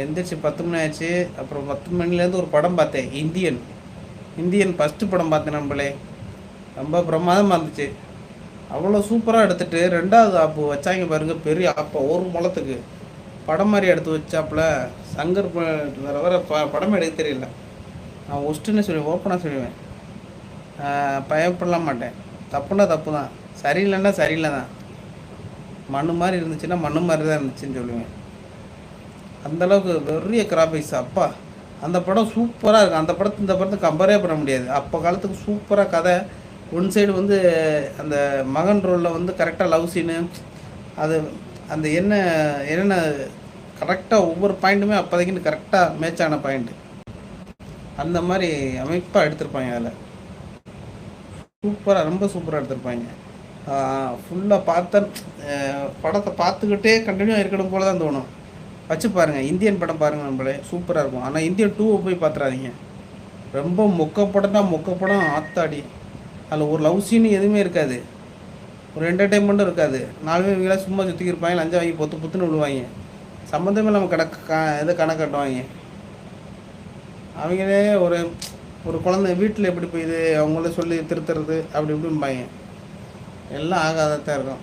எந்திரிச்சு 10 மணி ஆச்சு. அப்புறம் 10 மணிலேருந்து ஒரு படம் பார்த்தேன். இந்தியன் ஃபஸ்ட்டு படம் பார்த்தேன் நம்மளே. ரொம்ப பிரமாதமாக இருந்துச்சு. அவ்வளோ சூப்பராக எடுத்துகிட்டு 2வது ஆப்பு வச்சாங்க பாருங்க. பெரிய ஆப்பை ஒரு முளத்துக்கு படம் மாதிரி எடுத்து வச்சாப்புல. சங்கர் வர வர படமே எடுக்க தெரியல. நான் ஒஸ்ட்டுன்னு சொல்லுவேன், ஓப்பனாக சொல்லுவேன். பயப்படலாம் மாட்டேன். தப்புன்னா தப்பு தான், சரியில்லைன்னா சரியில்லை தான். மண்ணு மாதிரி இருந்துச்சுன்னா மண்ணு மாதிரி தான் இருந்துச்சுன்னு சொல்லுவேன். அந்தளவுக்கு பெரிய கிராஃபிக்ஸ். அப்பா அந்த படம் சூப்பராக இருக்கும். அந்த படத்து இந்த படத்தை கம்பேரே பண்ண முடியாது. அப்போ காலத்துக்கு சூப்பராக கதை. ஒன் சைடு வந்து அந்த மகன் ரோலில் வந்து கரெக்டாக லவ் சீனு, அது அந்த என்னென்ன கரெக்டாக ஒவ்வொரு பாயிண்ட்டுமே அப்போதைக்குன்னு கரெக்டாக மேட்சான பாயிண்ட்டு. அந்த மாதிரி அமைப்பாக எடுத்திருப்பாங்க. அதில் சூப்பராக, ரொம்ப சூப்பராக எடுத்திருப்பாங்க. ஃபுல்லாக படத்தை பார்த்துக்கிட்டே கண்டினியூ இருக்கணும் போல தான் தோணும். வச்சு பாருங்கள், இந்தியன் படம் பாருங்கள் நம்மளே, சூப்பராக இருக்கும். ஆனால் இந்தியன் 2 போய் பார்த்துறாதீங்க. ரொம்ப மொக்க படம் ஆத்தாடி. அதில் ஒரு லவ் சீனு எதுவுமே இருக்காது, ஒரு என்டர்டெயின்மெண்ட்டும் இருக்காது. 4 பேர் இவங்களாம் சும்மா சுற்றிக்கிருப்பாங்க, லஞ்சம் வாங்கி பொத்துன்னு விழுவாங்க. சம்மந்தமே நம்ம கணக்கு கட்டுவாங்க. அவங்களே ஒரு குழந்தை வீட்டில் எப்படி போயிது அவங்கள சொல்லி திருத்துறது அப்படி இப்படிம்பாங்க. எல்லாம் ஆகாதத்தான் இருக்கும்.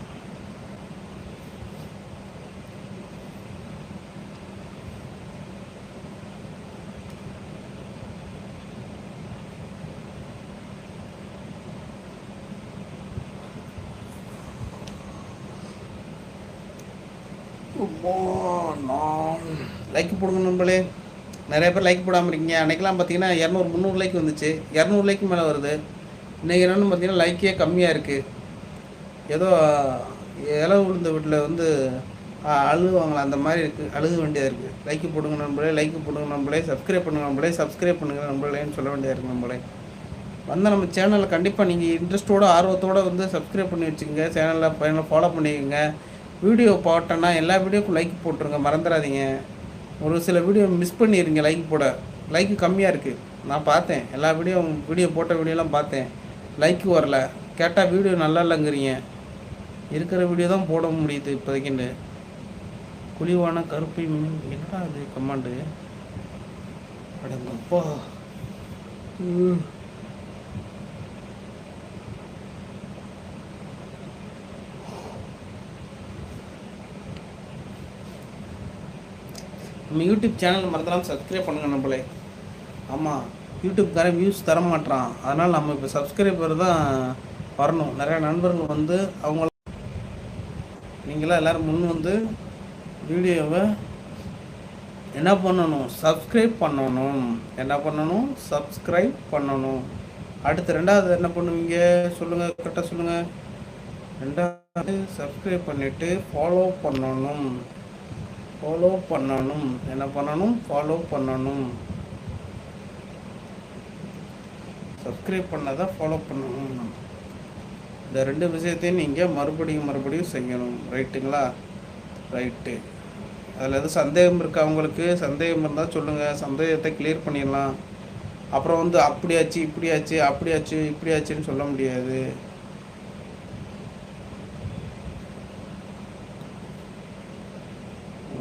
லைக் போடுங்க நண்பர்களே. நிறைய பேர் லைக் போடாமல் இருக்கீங்க. அன்றைக்கெலாம் பார்த்தீங்கன்னா 200-300 லைக் வந்துச்சு. 200 லைக்கு மேலே வருது. இன்றைக்கி என்னென்னு பார்த்தீங்கன்னா லைக்கே கம்மியாக இருக்குது. ஏதோ இளவு விழுந்த வீட்டில் வந்து அழுகுவாங்களா அந்த மாதிரி இருக்குது, அழுக வேண்டியதாக இருக்குது. லைக்கு போடுங்க நண்பர்களே, லைக்கு போடுங்க நண்பர்களே, சப்ஸ்கிரைப் பண்ணுங்க நண்பர்களே, சப்ஸ்கிரைப் பண்ணுங்க நண்பர்களேன்னு சொல்ல வேண்டியதாக இருக்குது நண்பர்களே. வந்து நம்ம சேனலில் கண்டிப்பாக நீங்கள் இன்ட்ரெஸ்ட்டோடு ஆர்வத்தோடு வந்து சப்ஸ்கிரைப் பண்ணி வச்சுக்கோங்க. சேனலில் ஃபாலோ பண்ணிக்கோங்க. வீடியோ போட்டோன்னா எல்லா வீடியோக்கும் லைக் போட்டுருங்க, மறந்துடாதீங்க. ஒரு சில வீடியோ மிஸ் பண்ணிடுங்க லைக் போட. லைக்கு கம்மியாக இருக்குது. நான் பார்த்தேன், எல்லா வீடியோ போட்ட வீடியோலாம் பார்த்தேன். லைக்கு வரல. கேட்டால் வீடியோ நல்லா இல்லைங்கிறீங்க. இருக்கிற வீடியோ தான் போட முடியுது இப்போதைக்குன்னு. குழிவான கருப்பை என்னடா அது கமாண்டு அடங்கப்பா. நம்ம யூடியூப் சேனல் மறந்துடாமல் சப்ஸ்கிரைப் பண்ணுங்கள் நம்மளே. ஆமாம், யூடியூப்காரன் வியூஸ் தர மாட்டான். அதனால் நம்ம இப்போ சப்ஸ்கிரைபர் தான் வரணும். நிறையா நண்பர்கள் வந்து அவங்கள நீங்களாம் எல்லோரும் முன் வந்து வீடியோவை என்ன பண்ணணும், சப்ஸ்கிரைப் பண்ணணும். என்ன பண்ணணும், சப்ஸ்கிரைப் பண்ணணும். அடுத்து 2வது என்ன பண்ணுவீங்க சொல்லுங்கள், கரெக்டாக சொல்லுங்கள். 2வது சப்ஸ்கிரைப் பண்ணிவிட்டு ஃபாலோ பண்ணணும். என்ன பண்ணணும், ஃபாலோ பண்ணணும். சப்ஸ்கிரைப் பண்ணாதான் ஃபாலோ பண்ணணும். இந்த 2 விஷயத்தையும் நீங்கள் மறுபடியும் செய்யணும். ரைட்டுங்களா? ரைட்டு. அதில் எதுவும் சந்தேகம் இருக்கா? அவங்களுக்கு சந்தேகம் இருந்தால் சொல்லுங்கள், சந்தேகத்தை கிளியர் பண்ணிடலாம். அப்புறம் வந்து அப்படியாச்சு இப்படியாச்சுன்னு சொல்ல முடியாது.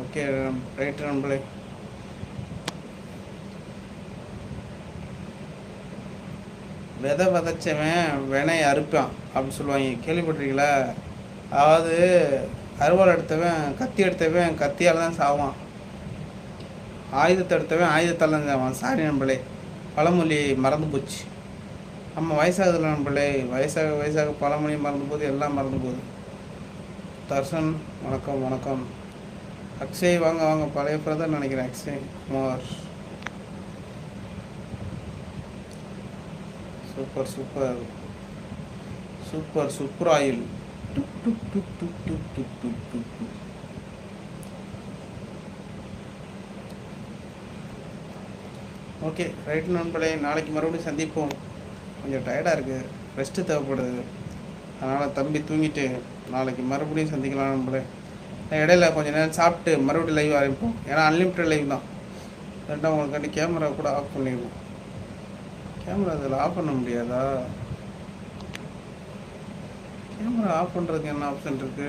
ஓகே ரைட்டு நண்பர்களே. விதைச்சவன் வினையை அறுப்பான் அப்படி சொல்லுவாங்க, கேள்விப்பட்டிருக்கீங்களா? அதாவது அறுவாள் எடுத்தவன் கத்தியால் தான் சாவான். ஆயுதத்தை எடுத்தவன் ஆயுதத்தால் தான் சாவான். சாரி நண்பர்களே, பழமொழி மறந்து போச்சு. நம்ம வயசாகுதுல நண்பர்களே, வயசாக பழமொழி மறந்து போகுது, எல்லாம் மறந்து போகுது. தர்ஷன் வணக்கம். அக்ஷய் வாங்க, பழைய பிரதர் நினைக்கிறேன். Akshay Kumar, super oil. Okay right நண்பர்களே, நாளைக்கு மறுபடியும் சந்திப்போம். கொஞ்சம் டயர்டாக இருக்குது, ரெஸ்ட்டு தேவைப்படுது. அதனால் தம்பி தூங்கிட்டு நாளைக்கு மறுபடியும் சந்திக்கலாம் நண்பர்களே. இடையில கொஞ்சம் நேரம் சாப்பிட்டு மறுபடியும் லைவ் ஆரம்பிப்போம். ஏன்னா அன்லிமிட்டட் லைவ் தான். ரெண்டாவது உங்களுக்காண்டி கேமரா கூட ஆஃப் பண்ணிடுவோம். கேமரா அதில் ஆஃப் பண்ண முடியாதா? கேமரா ஆஃப் பண்ணுறதுக்கு என்ன ஆப்ஷன் இருக்குது?